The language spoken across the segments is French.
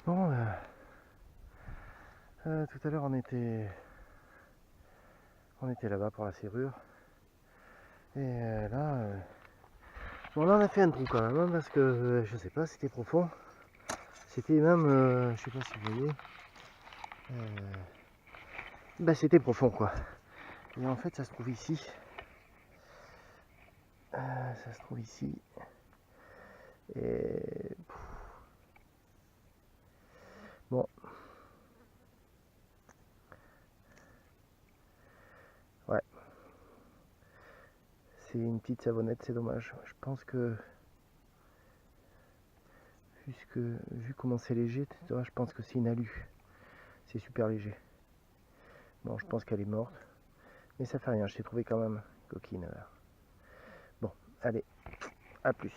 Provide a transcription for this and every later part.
Bon, tout à l'heure on était là-bas pour la serrure. Et là, bon, là on a fait un trou quand même, hein, parce que je sais pas, c'était profond. C'était même, je sais pas si vous voyez, bah c'était profond quoi. Et en fait ça se trouve ici. Ça se trouve ici. Et bon, ouais. C'est une petite savonnette, c'est dommage. Je pense que, vu comment c'est léger, tu vois, je pense que c'est une alu. C'est super léger. Bon, je pense qu'elle est morte. Mais ça fait rien, je t'ai trouvé quand même coquine. Bon, allez, à plus.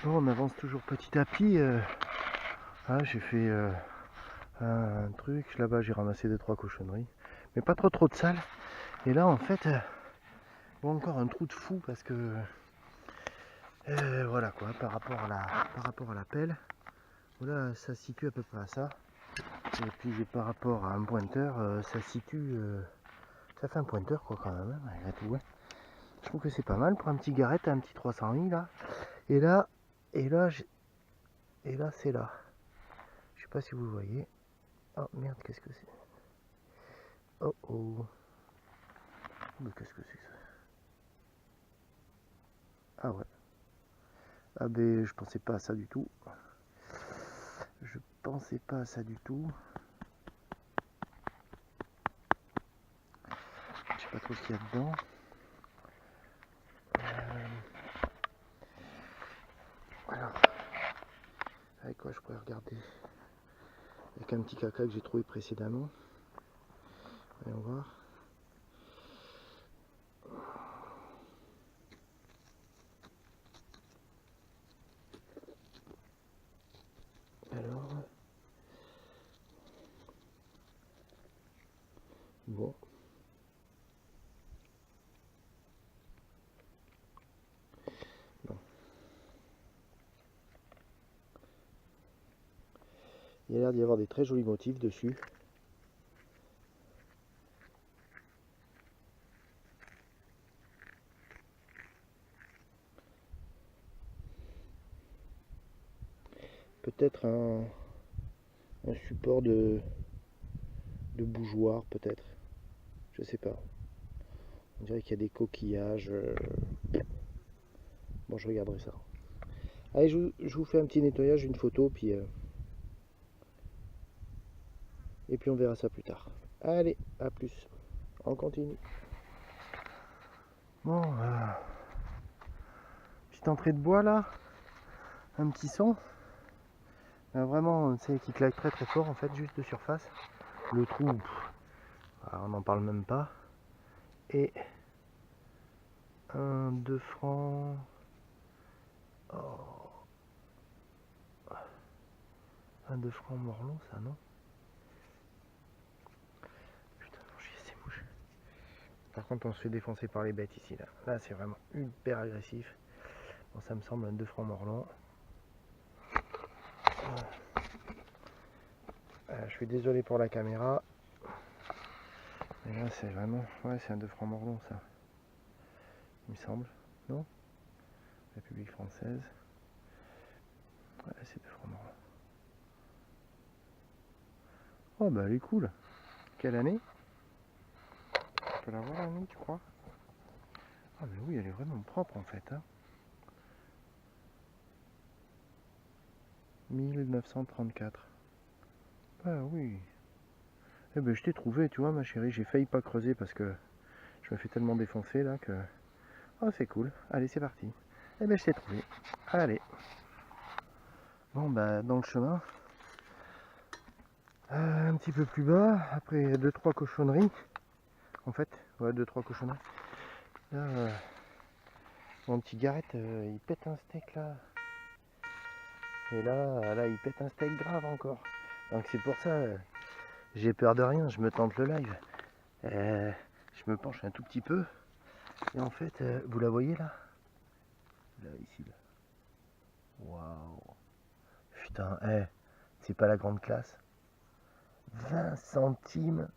Bon, on avance toujours petit à petit. J'ai fait un truc. Là-bas, j'ai ramassé 2-3 cochonneries. Mais pas trop de sale. Et là, en fait, bon, encore un trou de fou parce que... voilà quoi, par rapport à la pelle. Voilà, ça se situe à peu près à ça. Et puis par rapport à un pointeur, ça situe... ça fait un pointeur quoi quand même, malgré tout. Ouais. Je trouve que c'est pas mal pour un petit garrette, un petit 300i là. Et là, c'est là. Je sais pas si vous le voyez. Oh merde, qu'est-ce que c'est? Oh oh. Mais qu'est-ce que c'est que ça? Ah ouais. Ah ben je pensais pas à ça du tout. Je pensais pas à ça du tout. Je sais pas trop ce qu'il y a dedans. Alors, avec quoi je pourrais regarder? Avec un petit caca que j'ai trouvé précédemment. Voyons voir. Alors, bon. Non. Il y a l'air d'y avoir des très jolis motifs dessus. Peut-être un support de bougeoir, peut-être. Je sais pas. On dirait qu'il y a des coquillages. Bon, je regarderai ça. Allez, je vous fais un petit nettoyage, une photo, puis et puis on verra ça plus tard. Allez, à plus. On continue. Bon, petite entrée de bois là. Un petit son. Vraiment, c'est qui claque très très fort en fait, juste de surface. Le trou, on n'en parle même pas. Et un 2 francs. Oh. Un 2 francs morlon, ça non? Putain, c'est mouche. Par contre, on se fait défoncer par les bêtes ici là. Là, c'est vraiment hyper agressif. Bon, ça me semble un 2 francs morlon. Je suis désolé pour la caméra. Mais là, c'est vraiment. Ouais, c'est un 2 francs morlon ça. Il me semble. Non? République française. Ouais, c'est 2 francs morlon. Oh bah elle est cool. Quelle année? On peut la voir l'année, tu crois? Ah mais oui, elle est vraiment propre en fait. Hein. 1934. Ah oui. Eh ben je t'ai trouvé, tu vois ma chérie, j'ai failli pas creuser parce que je me fais tellement défoncer là que... Oh c'est cool. Allez c'est parti. Eh ben je t'ai trouvé. Allez. Bon bah dans le chemin. Un petit peu plus bas, après 2-3 cochonneries. En fait, ouais 2-3 cochonneries. Là, mon petit garrette, il pète un steak là. Et là, il pète un steak grave encore. Donc c'est pour ça, j'ai peur de rien, je me tente le live. Je me penche un tout petit peu. Et en fait, vous la voyez là? Là, ici, là. Waouh. Putain, eh, c'est pas la grande classe. 20 centimes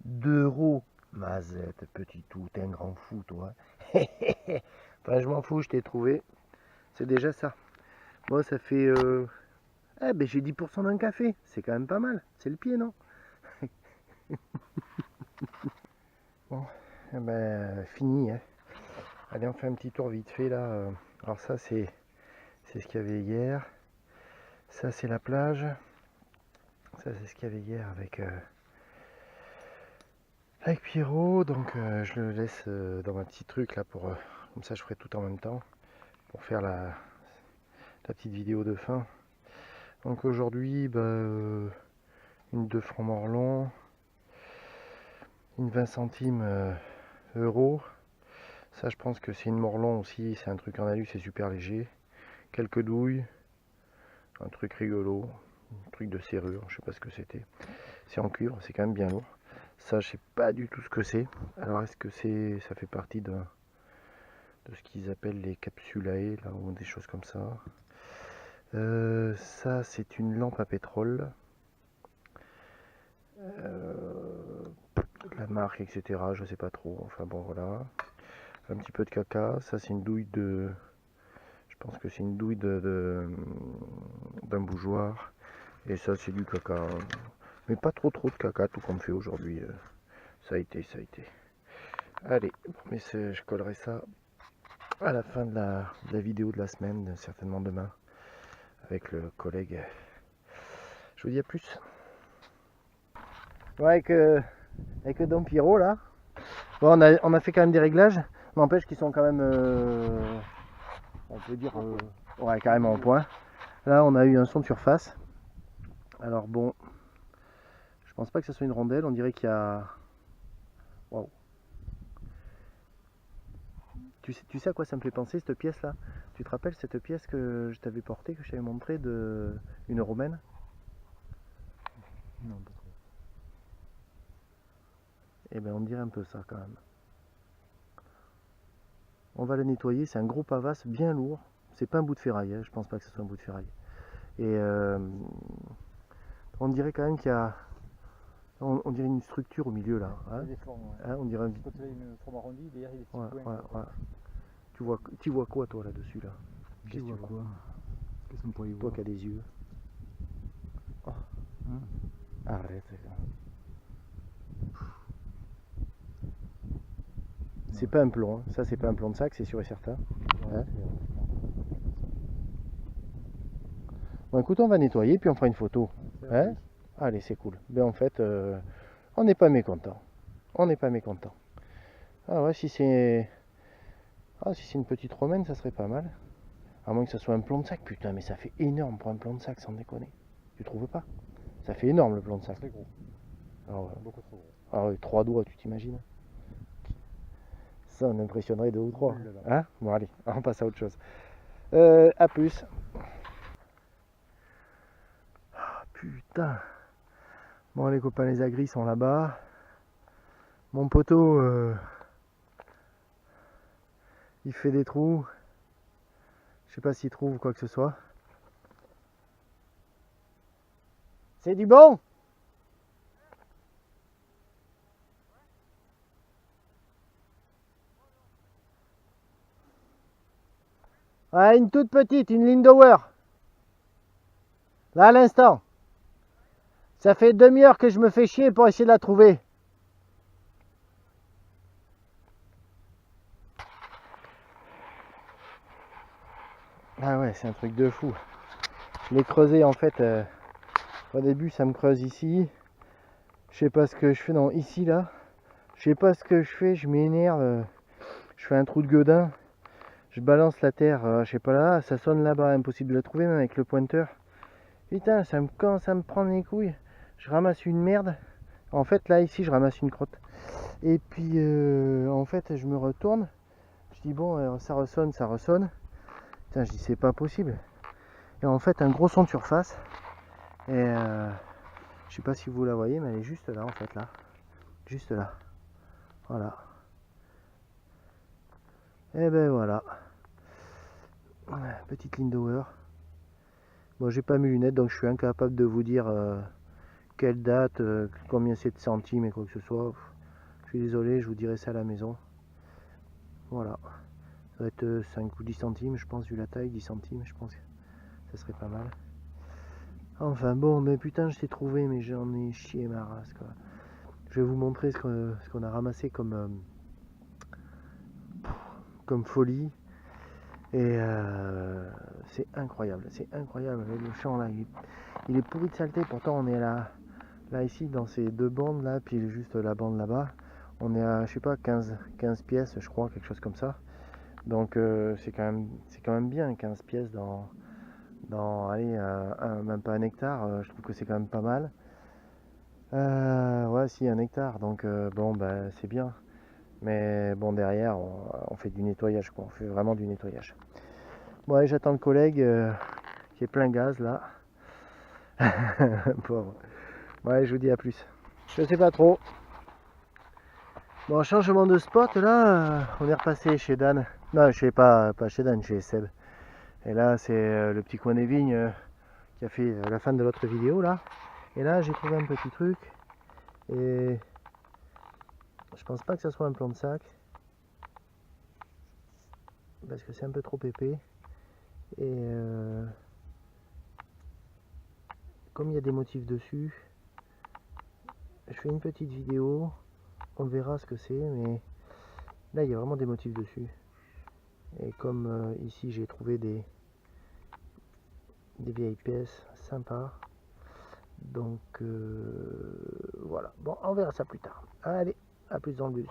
d'euros. Mazette, petit tout, t'es un grand fou, toi. Enfin, je m'en fous, je t'ai trouvé. C'est déjà ça. Moi, ça fait... Eh ben, j'ai 10% d'un café. C'est quand même pas mal. C'est le pied, non? Bon, eh ben, fini, hein. Allez, on fait un petit tour vite fait, là. Alors ça, c'est ce qu'il y avait hier. Ça, c'est la plage. Ça, c'est ce qu'il y avait hier avec Pierrot. Donc, je le laisse dans un petit truc, là, pour... comme ça, je ferai tout en même temps. Pour faire la petite vidéo de fin. Donc, aujourd'hui, bah, une 2 francs Morlon. Une 20 centimes euros. Ça, je pense que c'est une Morlon aussi. C'est un truc en alu, c'est super léger. Quelques douilles. Un truc rigolo. Un truc de serrure, je sais pas ce que c'était. C'est en cuivre, c'est quand même bien lourd. Ça, je sais pas du tout ce que c'est. Alors, est-ce que ça fait partie de ce qu'ils appellent les capsulae, là, ou des choses comme ça. Ça, c'est une lampe à pétrole. La marque, etc. Je sais pas trop. Enfin bon, voilà. Un petit peu de caca. Ça, c'est une douille de... Je pense que c'est une douille d'un bougeoir. Et ça, c'est du caca. Mais pas trop de caca, tout comme fait aujourd'hui. Ça a été. Allez, mais je collerai ça à la fin de la vidéo de la semaine, certainement demain, avec le collègue. Je vous dis à plus. Ouais, avec Don Pierrot, là. Bon, on a fait quand même des réglages. N'empêche qu'ils sont quand même, on peut dire, ouais, carrément au point. Là, on a eu un son de surface. Alors bon, je pense pas que ce soit une rondelle. On dirait qu'il y a... Waouh. Tu sais à quoi ça me fait penser, cette pièce-là? Tu te rappelles cette pièce que je t'avais portée, que je t'avais montré, de une romaine? Non, pas trop. Eh bien, on dirait un peu ça quand même. On va le nettoyer. C'est un gros pavasse bien lourd. C'est pas un bout de ferraille, hein. Je pense pas que ce soit un bout de ferraille. Et on dirait quand même qu'il y a... On dirait une structure au milieu là. Hein, des formes, ouais. Hein, on dirait un... Quand il y a une forme arrondie, derrière il y a des petits Ouais, points. ouais. Tu vois quoi toi là-dessus là? Tu vois quoi? Qu'est-ce qu'on pourrait y voir? Toi qui as des yeux. Oh. Hein? Arrête. C'est pas un plomb, hein. Ça c'est pas un plomb de sac, c'est sûr et certain. Hein? Bon écoute, on va nettoyer puis on fera une photo. Hein? Allez, c'est cool. Ben en fait, on n'est pas mécontent. On n'est pas mécontent. Ah ouais, si c'est une petite romaine, ça serait pas mal. À moins que ça soit un plomb de sac. Putain, mais ça fait énorme pour un plomb de sac, sans déconner. Tu trouves pas? Ça fait énorme le plomb de sac. Très gros. Ah ouais. Beaucoup trop gros. Ah ouais, 3 doigts, tu t'imagines? Ça, on impressionnerait 2 ou 3. Hein? Bon, allez, on passe à autre chose. À plus. Ah, putain. Bon, les copains, les agris sont là-bas. Mon poteau, il fait des trous. Je sais pas s'il trouve quoi que ce soit. C'est du bon? Ouais, une toute petite, une Lindauer. Là, à l'instant. Ça fait demi-heure que je me fais chier pour essayer de la trouver. Ah ouais, c'est un truc de fou. Je l'ai creusé en fait. Au début, ça me creuse ici. Je sais pas ce que je fais. Non, ici là. Je sais pas ce que je fais. Je m'énerve. Je fais un trou de gueudin. Je balance la terre. Je sais pas là. Ça sonne là-bas. Impossible de la trouver même avec le pointeur. Putain, ça me commence à me prendre les couilles. Je ramasse une merde. En fait, là, ici, je ramasse une crotte. Et puis, en fait, je me retourne. Je dis, bon, ça ressonne, ça ressonne. Putain, je dis, c'est pas possible. Et en fait, un gros son de surface. Et je sais pas si vous la voyez, mais elle est juste là, en fait, là. Juste là. Voilà. Et ben voilà. Petite Lindauer. Bon, j'ai pas mes lunettes, donc je suis incapable de vous dire quelle date, combien c'est de centimes et quoi que ce soit. Je suis désolé, je vous dirai ça à la maison. Voilà. Ça va être 5 ou 10 centimes, je pense, vu la taille, 10 centimes, je pense que ça serait pas mal. Enfin bon, mais putain, je t'ai trouvé, mais j'en ai chié ma race, quoi. Je vais vous montrer ce qu'on a ramassé comme folie. Et c'est incroyable, le champ là, il est pourri de saleté. Pourtant on est là ici dans ces deux bandes là, puis juste la bande là-bas, on est à je sais pas 15 pièces je crois, quelque chose comme ça. Donc c'est quand même bien 15 pièces dans allez, même pas un hectare, je trouve que c'est quand même pas mal. Ouais, si, un hectare, donc bon bah c'est bien. Mais bon, derrière on fait du nettoyage, quoi. On fait vraiment du nettoyage. Bon, allez, j'attends le collègue qui est plein gaz là. Pauvre. Ouais, je vous dis à plus. Je sais pas trop. Bon, changement de spot là, on est repassé chez Dan. Non, je sais pas chez Dan, chez Seb. Et là, c'est le petit coin des vignes qui a fait la fin de l'autre vidéo là. Et là, j'ai trouvé un petit truc. Et je pense pas que ça soit un plan de sac. Parce que c'est un peu trop épais. Et comme il y a des motifs dessus, je fais une petite vidéo. On verra ce que c'est, mais là il y a vraiment des motifs dessus. Et comme ici j'ai trouvé des vieilles pièces sympas, donc voilà. Bon, on verra ça plus tard. Allez, à plus dans le bus.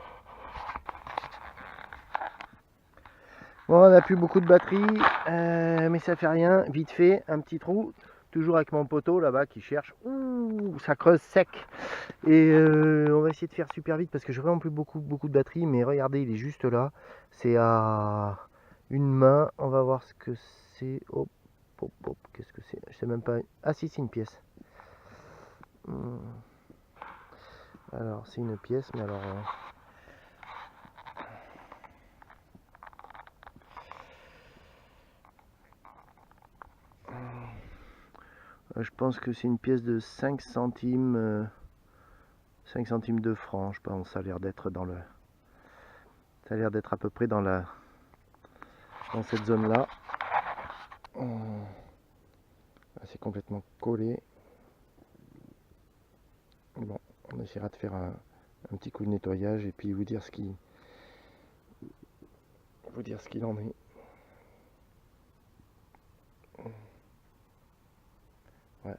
Bon, on n'a plus beaucoup de batterie, mais ça fait rien. Vite fait, un petit trou. Toujours avec mon poteau là-bas qui cherche. Ouh, ça creuse sec. Et on va essayer de faire super vite parce que j'ai vraiment plus beaucoup de batterie. Mais regardez, il est juste là. C'est à une main. On va voir ce que c'est. Hop, hop, hop. Qu'est-ce que c'est? Je sais même pas. Ah si, c'est une pièce. Alors, c'est une pièce, mais alors... je pense que c'est une pièce de 5 centimes. 5 centimes de francs, je pense. Ça a l'air d'être dans le... Ça a l'air d'être à peu près dans cette zone-là. C'est complètement collé. Bon, on essaiera de faire un petit coup de nettoyage et puis vous dire ce qu'il en est. Ouais.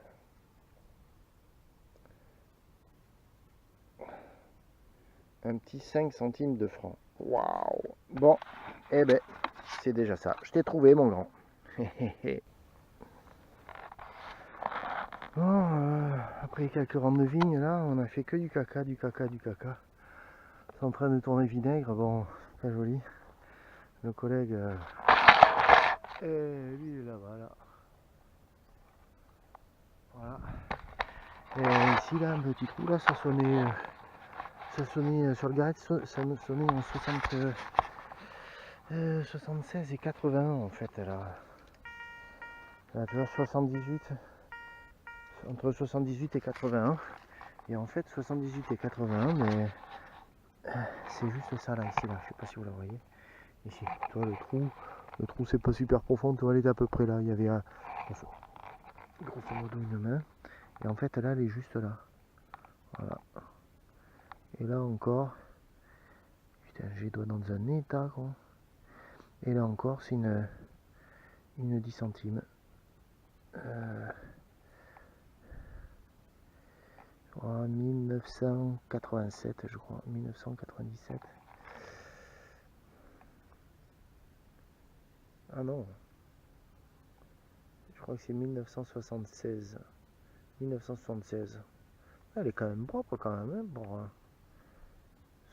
Un petit 5 centimes de francs. Waouh. Bon, eh ben, c'est déjà ça. Je t'ai trouvé, mon grand. Bon, après quelques rangs de vigne, là, on a fait que du caca. C'est en train de tourner vinaigre. Bon, pas joli. Le collègue, lui, il est là-bas, là. Voilà. Et ici, là, un petit trou, là, ça sonnait sur le garret, ça sonnait en 76 et 80 en fait, là. Là, tu vois, 78, entre 78 et 81. Et en fait, 78 et 81, mais c'est juste ça, là, ici, là. Je sais pas si vous la voyez. Ici, tu vois, le trou, c'est pas super profond, tu vois, elle est à peu près là. Il y avait grosso modo une main. Et en fait, là, elle est juste là. Voilà. Et là encore, putain, j'ai les doigts dans un état, quoi. Et là encore, c'est une 10 centimes. 1987, je crois. 1997. Ah non. Je crois que c'est 1976. 1976. Elle est quand même propre, quand même, hein, pour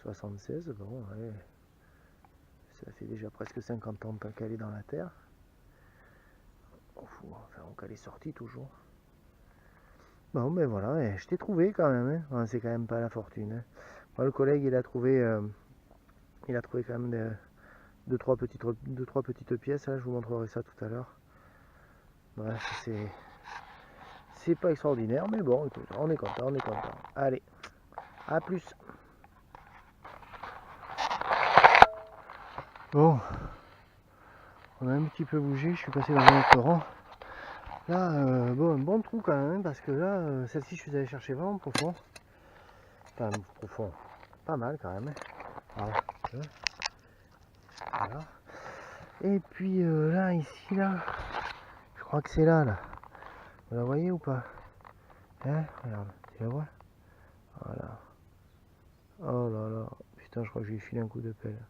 76. Bon, ouais. Ça fait déjà presque 50 ans qu'elle est dans la terre. Enfin, qu'elle est sortie toujours. Bon, ben voilà, et je t'ai trouvé quand même. Hein. Enfin, c'est quand même pas la fortune. Hein. Moi, le collègue, il a trouvé quand même deux trois petites pièces, là, je vous montrerai ça tout à l'heure. Bref, c'est pas extraordinaire, mais bon, écoute, on est content, Allez, à plus. Bon, on a un petit peu bougé, je suis passé dans un autre rang. Là, bon, un bon trou quand même, parce que là, celle-ci, je suis allé chercher vraiment profond. Enfin, profond, pas mal quand même. Voilà. Voilà. Et puis là, ici, là, je crois que c'est là. Vous la voyez ou pas? Hein? Regarde, tu la vois? Voilà. Oh là là, putain, je crois que j'ai filé un coup de pelle.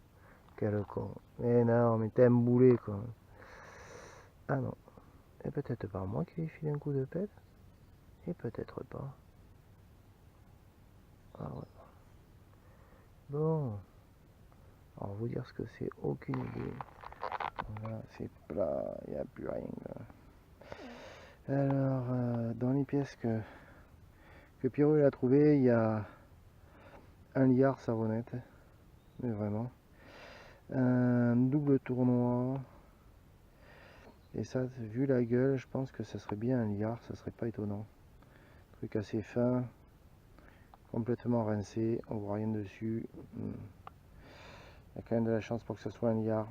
Quel con. Mais non, mais t'es un boulet, quoi. Ah non. Et peut-être pas moi qui ai filé un coup de pelle. Et peut-être pas. Ah ouais. Bon. Alors, vous dire ce que c'est, aucune idée. Voilà, c'est plat, il n'y a plus rien. Là. Alors, dans les pièces que Pierrot a trouvé, il y a un liard savonnette. Mais vraiment. Un double tournoi. Et ça, vu la gueule, je pense que ça serait bien un liard, ça serait pas étonnant. Truc assez fin, complètement rincé, on voit rien dessus. Il y a quand même de la chance pour que ce soit un liard.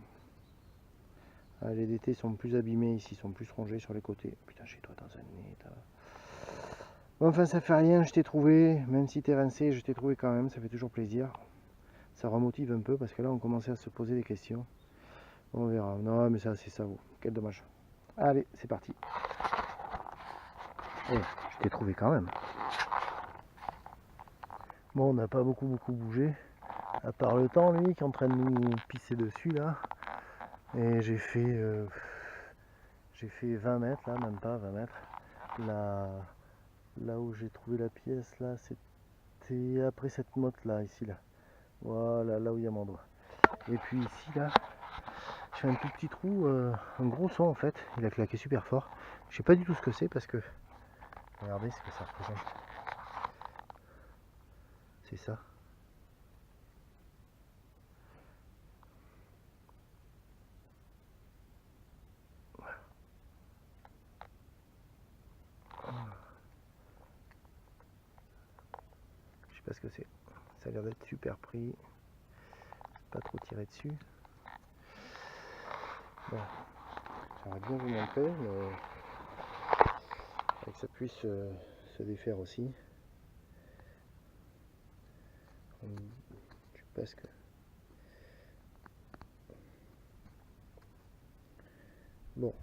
Ah, les DT sont plus abîmés ici, sont plus rongés sur les côtés. Putain, chez toi dans un nez. Bon, enfin, ça fait rien, je t'ai trouvé. Même si t'es rincé, je t'ai trouvé quand même, ça fait toujours plaisir. Ça remotive un peu parce que là, on commençait à se poser des questions. On verra. Non, mais ça, c'est ça vaut. Quel dommage. Allez, c'est parti. Oh, je t'ai trouvé quand même. Bon, on n'a pas beaucoup bougé. À part le temps, lui, qui est en train de nous pisser dessus, là. Et j'ai fait 20 mètres, là, même pas 20 mètres. Là où j'ai trouvé la pièce, là, c'était après cette motte, là, ici, là. Voilà, là où il y a mon doigt. Et puis ici, là, je fais un tout petit trou, un gros son, en fait. Il a claqué super fort. Je sais pas du tout ce que c'est, parce que... Regardez ce que ça représente. C'est ça. Je sais pas ce que c'est. Ça a l'air d'être super pris. Pas trop tiré dessus. Bon. J'aurais bien vous montrer, mais que ça puisse se défaire aussi. Je sais pas ce que... Bon.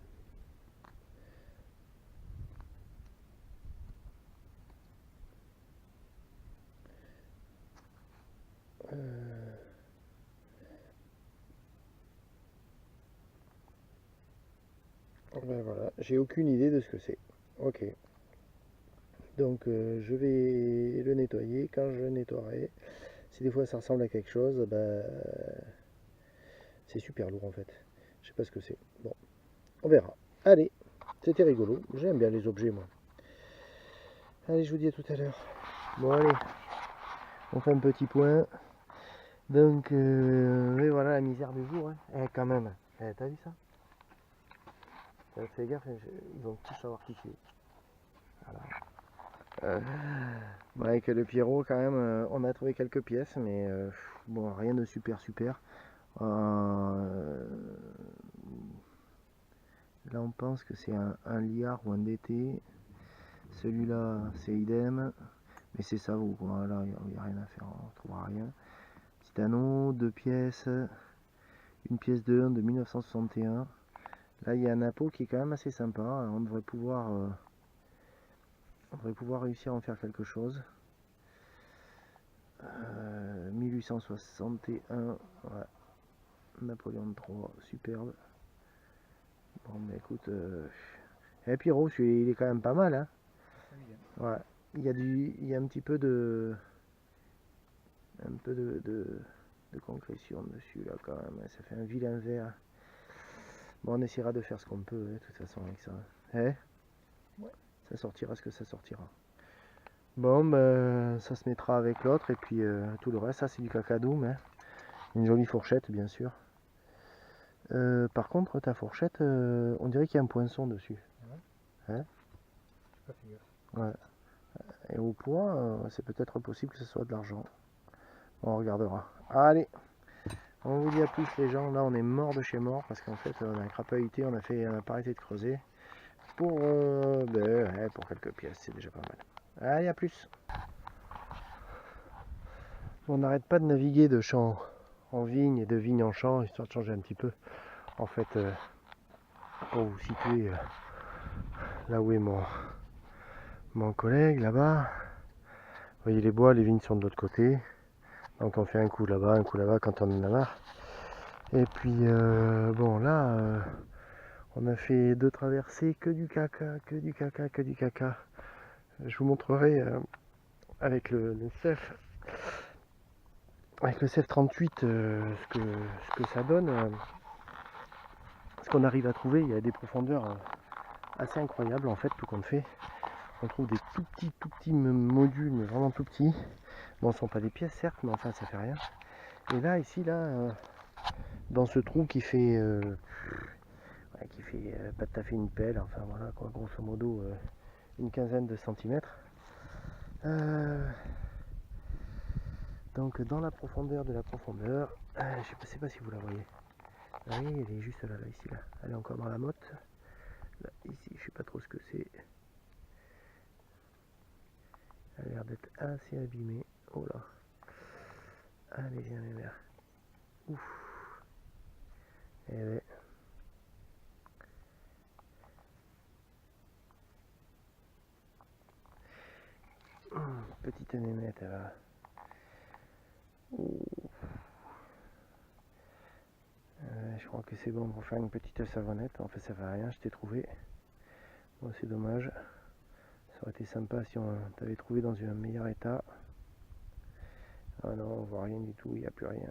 Ben voilà, j'ai aucune idée de ce que c'est. Ok. Donc je vais le nettoyer. Quand je le nettoierai, si des fois ça ressemble à quelque chose, ben, c'est super lourd en fait. Je sais pas ce que c'est. Bon, on verra. Allez, c'était rigolo. J'aime bien les objets moi. Allez, je vous dis à tout à l'heure. Bon allez, on fait un petit point. Donc, et voilà la misère du jour. Hein. Eh, quand même. Eh, t'as vu ça? Fais gaffe, ils vont tous savoir qui tu es. Voilà. Bon, avec le Pierrot, quand même, on a trouvé quelques pièces, mais bon, rien de super. Là, on pense que c'est un liard ou un DT. Celui-là, c'est idem. Mais c'est ça, voilà, il n'y a rien à faire, on ne trouvera rien. Petit anneau, 2 pièces. Une pièce de 1 de 1961. Là, il y a un appôt qui est quand même assez sympa. On devrait pouvoir réussir à en faire quelque chose. 1861, ouais. Napoléon III, superbe. Bon, bah écoute, et Pierrot, il est quand même pas mal, hein. Ouais, il y a un petit peu de concrétion dessus là quand même. Ça fait un vilain vert. Bon, on essaiera de faire ce qu'on peut, de toute façon avec ça. Ouais. Ça sortira ce que ça sortira. Bon, ben, ça se mettra avec l'autre et puis tout le reste, ça c'est du cacadou, mais une jolie fourchette bien sûr. Par contre, ta fourchette, on dirait qu'il y a un poinçon dessus. Hein? Je sais pas, fais gaffe. Ouais. Et au poids, c'est peut-être possible que ce soit de l'argent. On regardera. Allez, on vous dit à plus les gens. Là, on est mort de chez mort parce qu'en fait, on a crapahuté, on a pas arrêté de creuser pour, ouais, pour quelques pièces. C'est déjà pas mal. Allez, à plus. On n'arrête pas de naviguer de champ en vigne et de vigne en champ, histoire de changer un petit peu. En fait, pour vous situer là où est mon collègue, là-bas. Vous voyez les bois, les vignes sont de l'autre côté. Donc on fait un coup là-bas, un coup là-bas quand on en a marre. Et puis, bon là, on a fait 2 traversées, que du caca, que du caca, que du caca. Je vous montrerai avec le CEF. Avec le CEF 38, ce que ça donne, ce qu'on arrive à trouver. Il y a des profondeurs assez incroyables en fait, tout compte fait. On trouve des tout petits modules, mais vraiment tout petits. Bon, ce ne sont pas des pièces certes, mais enfin ça fait rien. Et là, ici, là, dans ce trou qui fait pas tout à fait une pelle, enfin voilà quoi, grosso modo une quinzaine de centimètres. Donc dans la profondeur de la profondeur, je sais pas si vous la voyez. Ah oui, elle est juste là, ici, là. Elle est encore dans la motte. Là, ici, je sais pas trop ce que c'est. Elle a l'air d'être assez abîmée. Oh là. Allez, viens, mes mères. Ouf. Eh ouais. Petite nénette, elle va. Je crois que c'est bon pour faire une petite savonnette. En fait, ça fait rien, je t'ai trouvé. Bon, c'est dommage. Ça aurait été sympa si on t'avait trouvé dans un meilleur état. Ah non, on voit rien du tout, il n'y a plus rien.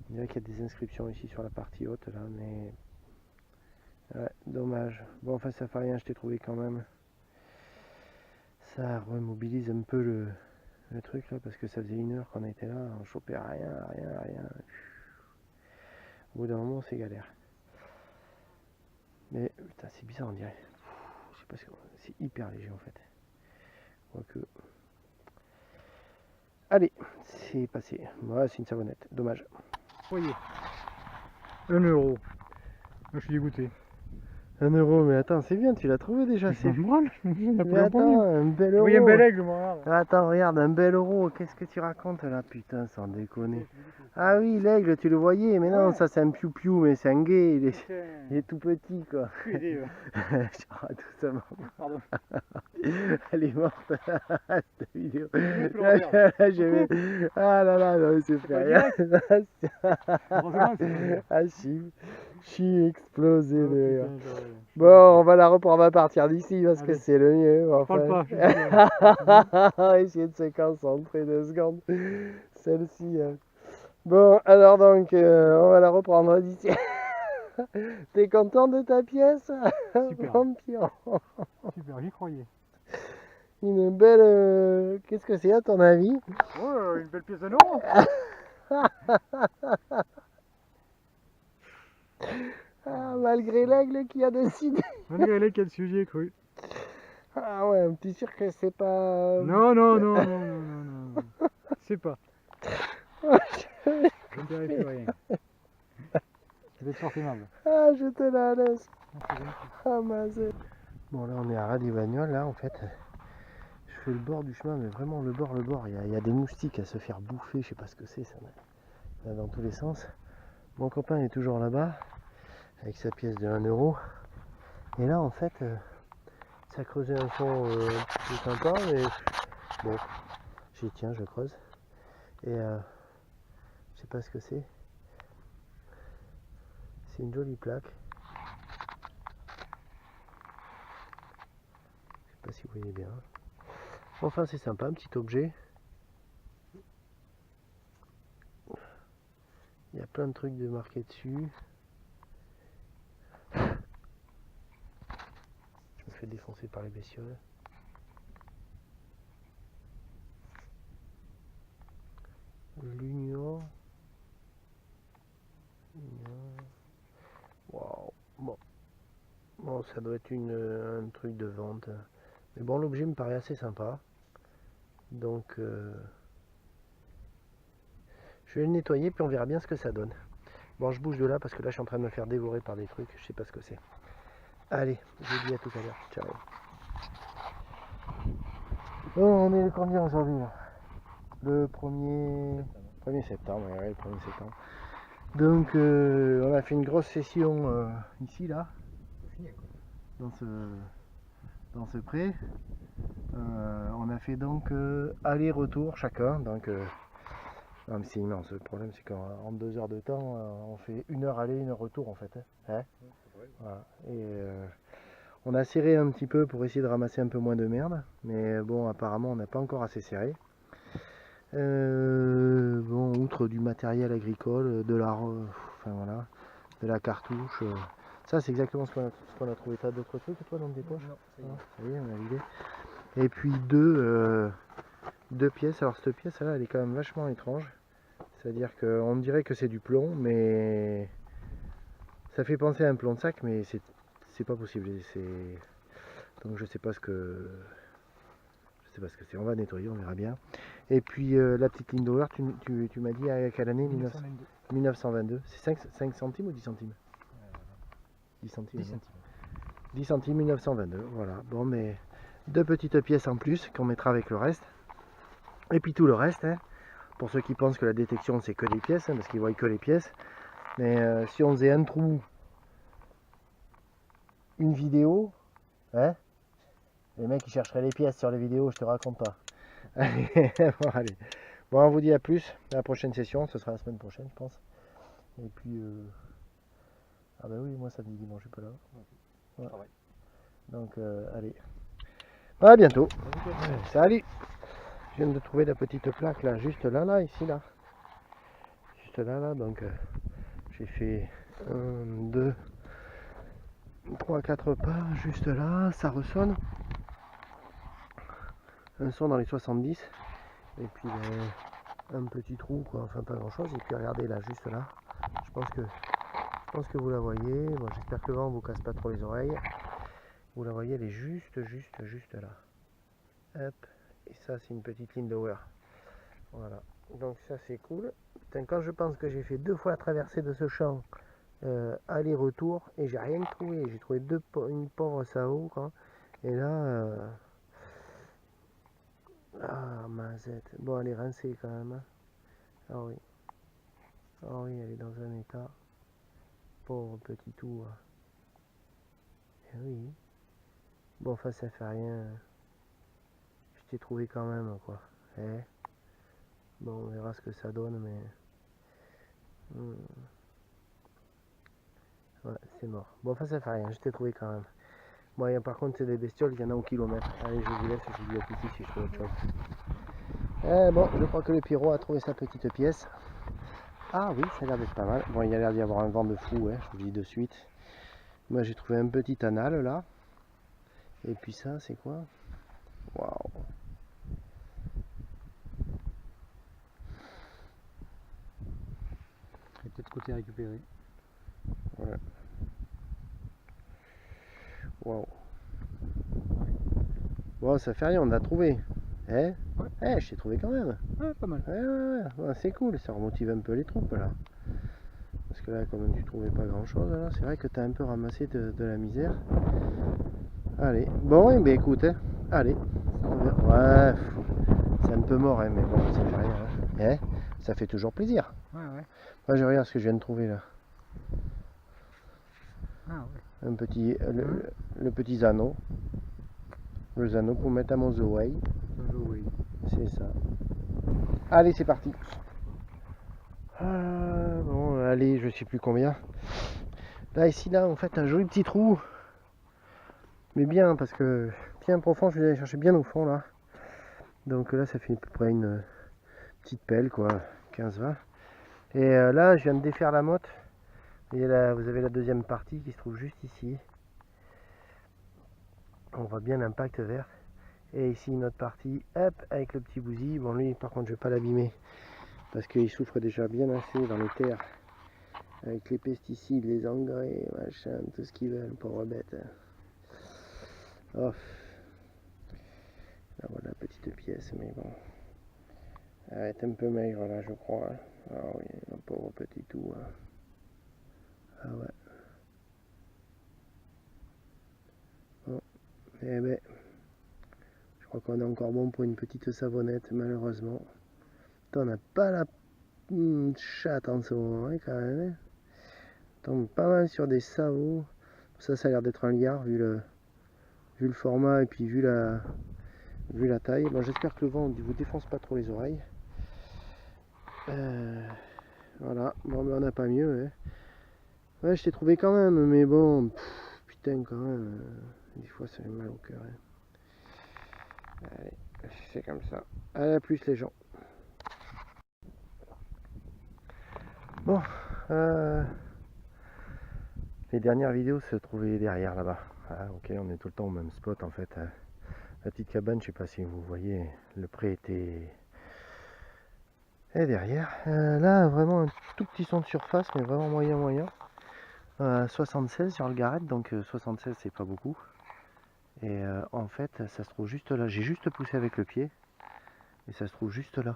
On dirait qu'il y a des inscriptions ici sur la partie haute là, mais ouais, dommage. Bon, enfin ça fait rien, je t'ai trouvé quand même. Ça remobilise un peu le truc là, parce que ça faisait 1 heure qu'on était là, on chopait rien. Au bout d'un moment, c'est galère. Mais putain, c'est bizarre, on dirait. Je sais pas si c'est hyper léger en fait. Quoique. Allez, c'est passé. Voilà, c'est une savonnette, dommage. Voyez. 1 euro. Je suis dégoûté. 1 euro, mais attends, c'est bien, tu l'as trouvé déjà. C'est moral. Mais attends, un bel euro. Oui, un bel aigle, moi. Attends, regarde, un bel euro. Qu'est-ce que tu racontes là, putain, sans déconner. Ah oui, l'aigle, tu le voyais, mais non, ça c'est un piou-piou, mais c'est un gay. Il est tout petit, quoi. Tout ça, Pardon. Elle est morte, cette vidéo. Ah là là, non, c'est fait rien. Ah, je suis explosé de rire. Bon, on va la reprendre à partir d'ici parce que c'est le mieux. Enfin. On va essayer de se concentrer 2 secondes. Celle-ci. Bon, alors donc, on va la reprendre d'ici. T'es content de ta pièce? Super. Vampire. Super, j'y croyais. Une belle... Qu'est-ce que c'est à ton avis? Oh, une belle pièce de euro. Ah, malgré l'aigle qui a décidé. Malgré l'aigle qui a le sujet cru. Ah ouais, t'es sûr que c'est pas... Non. C'est pas. Je ne dirai plus rien. Je vais te sortir mal. Ah, je te la laisse. Ah, mince. Bon, là, on est à Radivagnol, là, en fait. Je fais le bord du chemin, mais vraiment le bord. Il y a des moustiques à se faire bouffer, je sais pas ce que c'est, ça va dans tous les sens. Mon copain est toujours là-bas, avec sa pièce de 1 euro. Et là, en fait, ça creusait un fond plus sympa, mais bon, j'y tiens, je creuse. Et je sais pas ce que c'est. C'est une jolie plaque. Je sais pas si vous voyez bien. Enfin, c'est sympa, un petit objet. Il y a plein de trucs de marqués dessus. Je me fait défoncer par les bestioles. L'union. Waouh. Bon, ça doit être un truc de vente. Mais bon, l'objet me paraît assez sympa. Donc, je vais le nettoyer puis on verra bien ce que ça donne. Bon, je bouge de là parce que là, je suis en train de me faire dévorer par des trucs. Je sais pas ce que c'est. Allez, je vous dis à tout à l'heure. Ciao. Oh, on est le combien aujourd'hui là? Le 1er septembre, ouais, le 1er septembre. Donc on a fait une grosse session ici là, dans ce pré. On a fait donc aller-retour chacun. Donc non, mais c'est immense. Le problème c'est qu'en 2 heures de temps, on fait 1 heure aller, 1 heure retour en fait. Hein, voilà. Et on a serré un petit peu pour essayer de ramasser un peu moins de merde. Mais bon, apparemment on n'a pas encore assez serré. Bon, outre du matériel agricole, enfin voilà, de la cartouche. Ça, c'est exactement ce qu'on a trouvé. T'as d'autres trucs toi dans tes poches? Non, ça y est, on a vidé. Et puis deux pièces. Alors cette pièce là, elle est quand même vachement étrange. C'est-à-dire qu'on dirait que c'est du plomb, mais ça fait penser à un plomb de sac, mais c'est pas possible. Donc je sais pas ce que c'est. On va nettoyer, on verra bien. Et puis la petite ligne d'hour, tu m'as dit à quelle année? 1922. C'est 5 centimes ou 10 centimes? 10 centimes. 10 centimes. 10 centimes 1922. Voilà. Bon, mais 2 petites pièces en plus qu'on mettra avec le reste. Et puis tout le reste, hein, pour ceux qui pensent que la détection c'est que les pièces, hein, parce qu'ils voient que les pièces. Mais si on faisait un trou, une vidéo, hein, les mecs qui chercheraient les pièces sur les vidéos, je te raconte pas. Allez, bon, allez. Bon, on vous dit à plus. À la prochaine session, ce sera la semaine prochaine, je pense. Et puis, ah bah oui, moi samedi, dimanche, je suis pas là. Ouais. Donc, allez. À bientôt. Salut. Je viens de trouver la petite plaque là, juste là, ici, là. Juste là, donc j'ai fait 1, 2, 3, 4 pas, juste là, ça ressonne. Un son dans les 70. Et puis un petit trou, quoi, enfin pas grand chose. Et puis regardez là, juste là. Je pense que vous la voyez. Bon, j'espère que le vent vous casse pas trop les oreilles. Vous la voyez, elle est juste là. Hop. Et ça, c'est une petite ligne d'hour. Voilà. Donc ça, c'est cool. Putain, quand je pense que j'ai fait 2 fois la traversée de ce champ, aller-retour, et j'ai rien trouvé. J'ai trouvé une pauvre Sao, quoi. Et là, ah, mazette. Bon, elle est rincée quand même. Ah oui. Ah oui, elle est dans un état. Pauvre petit tout. Eh oui. Bon, enfin, ça fait rien. Je t'ai trouvé quand même, quoi. Eh. Bon, on verra ce que ça donne, mais... Ouais, c'est mort. Bon, enfin, ça fait rien. Je t'ai trouvé quand même. Bon, par contre, c'est des bestioles, il y en a au kilomètre. Allez, je vous laisse. Je vous dis à tout de suite si je trouve autre chose. Eh bon, je crois que le Pierrot a trouvé sa petite pièce. Ah oui, ça a l'air d'être pas mal. Bon, il y a l'air d'y avoir un vent de fou, hein, je vous le dis de suite. Moi, j'ai trouvé un petit anal, là. Et puis ça, c'est quoi? Waouh! Et peut-être côté récupéré. Ouais. Waouh! Bon, ça fait rien, on l'a trouvé. Eh? Ouais. Eh, je t'ai trouvé quand même. Ouais, pas mal. Ouais, c'est cool, ça remotive un peu les troupes, là. Parce que là, quand même, tu trouvais pas grand-chose, là. C'est vrai que t'as un peu ramassé de la misère. Allez. Bon, eh ben, écoute, hein. Allez. Ouais, c'est un peu mort, hein, mais bon, ça fait rien. Hein. Eh, ça fait toujours plaisir. Ouais. Moi, je regarde ce que je viens de trouver, là. Ah ouais. Un petit... le petit anneau. Le anneau pour mettre à mon Zoé. C'est ça. Allez, c'est parti. Bon, allez, je sais plus combien. Là, ici, là, on fait un joli petit trou. Mais bien, parce que bien profond, je vais aller chercher bien au fond, là. Donc là, ça fait à peu près une petite pelle, quoi. 15-20. Et là, je viens de défaire la motte. Et là, vous avez la deuxième partie qui se trouve juste ici. On voit bien l'impact vert. Et ici une autre partie, hop, avec le petit bousille. Bon lui par contre je vais pas l'abîmer parce qu'il souffre déjà bien assez dans les terres avec les pesticides, les engrais, machin, tout ce qu'ils veulent, pauvre bête. Oh. Là voilà, petite pièce, mais bon. Elle est un peu maigre là je crois. Ah oui, un pauvre petit tout. Hein. Ah ouais. Bon, eh ben, je crois qu'on est encore bon pour une petite savonnette malheureusement. On n'a pas la chatte en ce moment hein, quand même. Hein. On tombe pas mal sur des savots. Ça a l'air d'être un liard vu le format et puis vu la taille. Bon, j'espère que le vent ne vous défonce pas trop les oreilles. Voilà, bon mais on n'a pas mieux. Hein. Ouais, je t'ai trouvé quand même, mais bon, putain quand même. Des fois ça fait mal au cœur. Hein. Allez, c'est comme ça. À la plus les gens. Bon, les dernières vidéos se trouvaient derrière là-bas. Ah, ok, on est tout le temps au même spot en fait. La petite cabane, je sais pas si vous voyez, le pré était derrière. Là, vraiment un tout petit son de surface, mais vraiment moyen. 76 sur le garrett, donc 76 c'est pas beaucoup. Et en fait, ça se trouve juste là. J'ai juste poussé avec le pied, et ça se trouve juste là.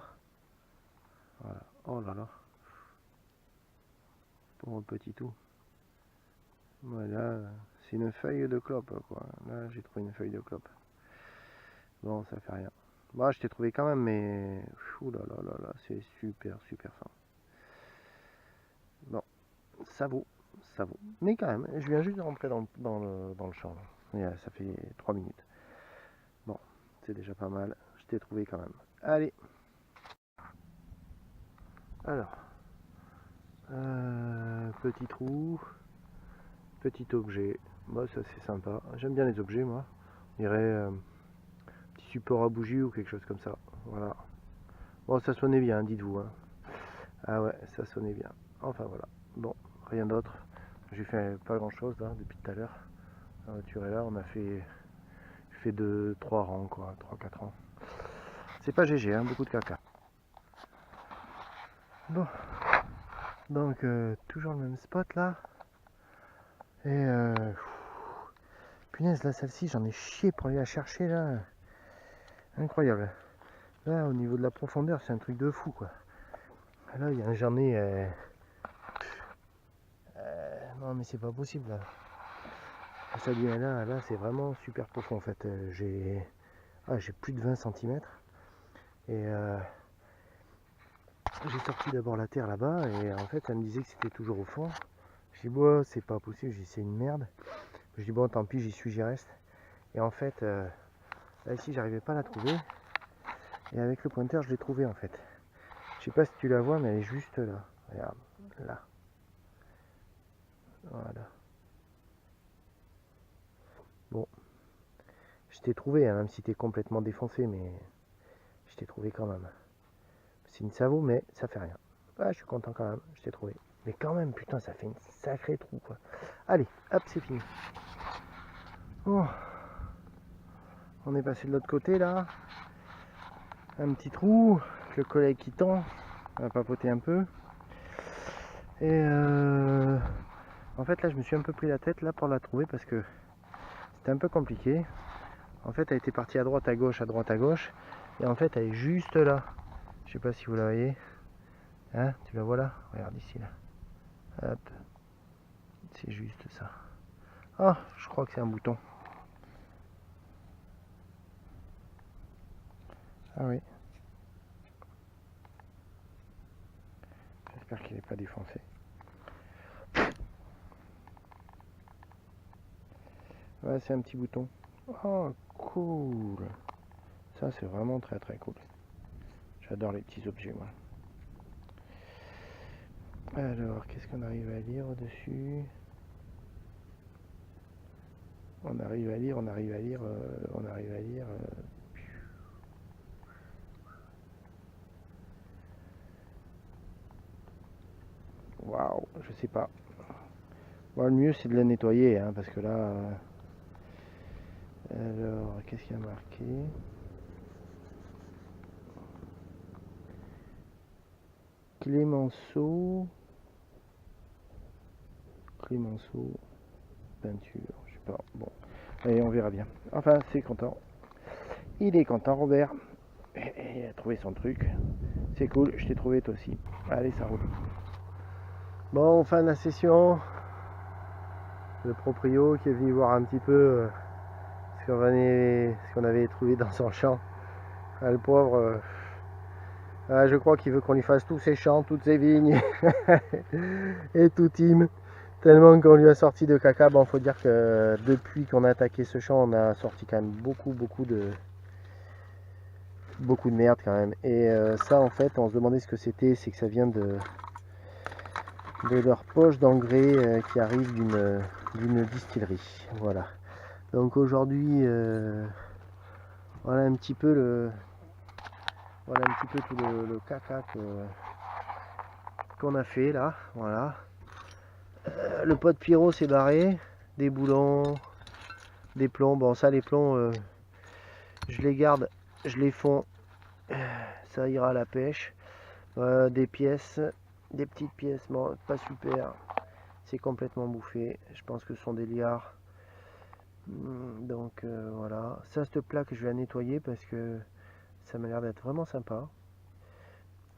Voilà. Oh là là. Pour un petit tout. Voilà, c'est une feuille de clope quoi. Là, j'ai trouvé une feuille de clope. Bon, ça fait rien. Moi, je t'ai trouvé quand même, mais ouh là là, c'est super fin. Bon, ça vaut. Mais quand même, je viens juste de rentrer dans le champ. Là. Ça fait 3 minutes. Bon, c'est déjà pas mal. Je t'ai trouvé quand même. Allez. Alors, petit trou, petit objet. Bon, ça c'est sympa. J'aime bien les objets, moi. Je dirais petit support à bougie ou quelque chose comme ça. Voilà. Bon, ça sonnait bien, dites-vous. Hein. Ah ouais, ça sonnait bien. Enfin voilà. Bon, rien d'autre. J'ai fait pas grand chose là depuis tout à l'heure. La voiture est là, on a fait 3 rangs quoi, 3-4 rangs. C'est pas GG, hein, beaucoup de caca. Bon, donc toujours le même spot là. Et punaise là celle-ci j'en ai chié pour aller la chercher là. Incroyable. Là au niveau de la profondeur c'est un truc de fou quoi. Là il y a un jarnet. Non mais c'est pas possible là. Ça vient là c'est vraiment super profond en fait. J'ai plus de 20 cm. Et j'ai sorti d'abord la terre là-bas et en fait elle me disait que c'était toujours au fond. Je dis bon c'est pas possible, j'ai dit c'est une merde. Je dis bon tant pis j'y suis, j'y reste. Et en fait là ici j'arrivais pas à la trouver. Et avec le pointeur je l'ai trouvée en fait. Je sais pas si tu la vois mais elle est juste là. Regarde, là. Voilà. Bon. Je t'ai trouvé, hein, même si t'es complètement défoncé, mais je t'ai trouvé quand même. C'est une savo mais ça fait rien. Ah je suis content quand même, je t'ai trouvé. Mais quand même, putain, ça fait une sacrée trou quoi. Allez, hop, c'est fini. Bon. On est passé de l'autre côté là. Un petit trou. Le collègue qui tend. On va papoter un peu. Et en fait là je me suis un peu pris la tête là pour la trouver parce que c'était un peu compliqué. En fait elle était partie à droite, à gauche, et en fait elle est juste là. Je sais pas si vous la voyez. Hein, tu la vois là? Regarde ici là. Hop. C'est juste ça. Ah, je crois que c'est un bouton. Ah oui. J'espère qu'il n'est pas défoncé. Ouais, c'est un petit bouton. Oh, cool. Ça, c'est vraiment très cool. J'adore les petits objets, moi. Alors, qu'est-ce qu'on arrive à lire au-dessus? On arrive à lire. Waouh, je sais pas. Bon, le mieux, c'est de la nettoyer, hein, parce que là... Alors, qu'est-ce qu'il y a marqué? Clémenceau, peinture, je sais pas, bon, allez, on verra bien. Enfin, c'est content. Il est content, Robert. Il a trouvé son truc. C'est cool, je t'ai trouvé toi aussi. Allez, ça roule. Bon, fin de la session. Le proprio qui est venu voir un petit peu ce qu'on avait trouvé dans son champ. Ah, le pauvre, je crois qu'il veut qu'on lui fasse tous ses champs, toutes ses vignes et tout team. Tellement qu'on lui a sorti de caca. Bon, faut dire que depuis qu'on a attaqué ce champ, on a sorti quand même beaucoup de merde quand même. Et ça, en fait, on se demandait ce que c'était. C'est que ça vient de leur poche d'engrais qui arrive d'une distillerie. Voilà. Donc aujourd'hui, voilà un petit peu tout le caca qu'on a fait là. Voilà. Le pot de pyro s'est barré, des boulons, des plombs. Bon, ça, les plombs, je les garde, je les fonds, ça ira à la pêche. Des pièces, des petites pièces, bon, pas super, c'est complètement bouffé. Je pense que ce sont des liards. Donc voilà, ça, cette plaque, je vais la nettoyer parce que ça m'a l'air d'être vraiment sympa.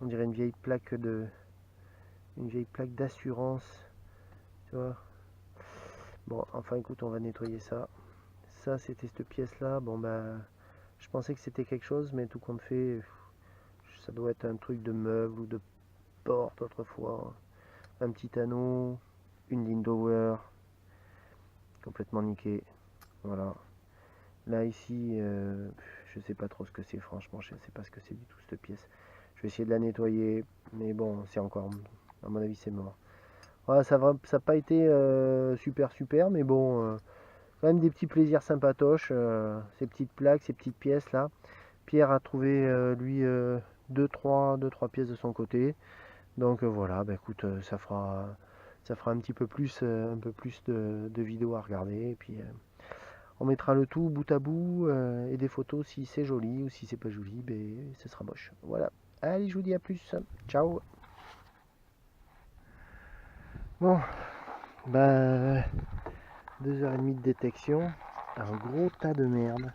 On dirait une vieille plaque d'assurance, tu vois. Bon, enfin écoute, on va nettoyer ça. Ça, c'était cette pièce là. Bon ben, je pensais que c'était quelque chose, mais tout compte fait, ça doit être un truc de meuble ou de porte autrefois. Un petit anneau, une Lindauer, complètement niqué. Voilà. Là ici, je sais pas trop ce que c'est, franchement, je sais pas ce que c'est du tout cette pièce. Je vais essayer de la nettoyer, mais bon, c'est encore, à mon avis, c'est mort. Voilà, ça n'a pas été super, mais bon, quand même des petits plaisirs sympatoches, ces petites plaques, ces petites pièces là. Pierre a trouvé lui deux trois pièces de son côté. Donc voilà, bah écoute, ça fera un petit peu plus, de vidéos à regarder. Et puis on mettra le tout bout à bout et des photos si c'est joli ou si c'est pas joli, ben ce sera moche. Voilà. Allez, je vous dis à plus. Ciao. Bon, bah 2h30 de détection. Un gros tas de merde.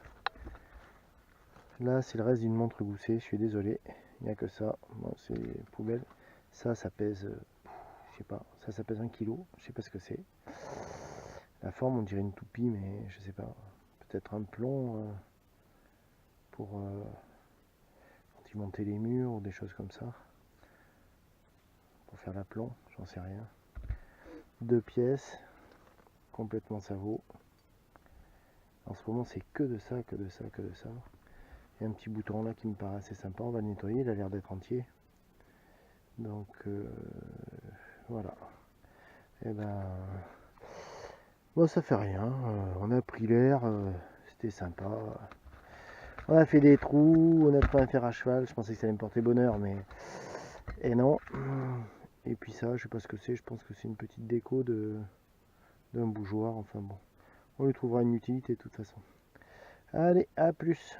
Là, c'est le reste d'une montre goussée. Je suis désolé. Il n'y a que ça. Bon, c'est poubelle. Ça pèse, je sais pas. Ça pèse 1 kg. Je sais pas ce que c'est. La forme, on dirait une toupie, mais je sais pas. Peut-être un plomb pour monter les murs ou des choses comme ça. Pour faire l'aplomb, j'en sais rien. 2 pièces. Complètement savot. En ce moment, c'est que de ça. Il y a un petit bouton là qui me paraît assez sympa. On va le nettoyer. Il a l'air d'être entier. Donc voilà. Et ben bon, ça fait rien. On a pris l'air. C'était sympa. On a fait des trous. On a pris un fer à cheval. Je pensais que ça allait me porter bonheur, mais et non. Et puis ça, je sais pas ce que c'est. Je pense que c'est une petite déco d'un bougeoir. Enfin bon, on lui trouvera une utilité de toute façon. Allez, à plus.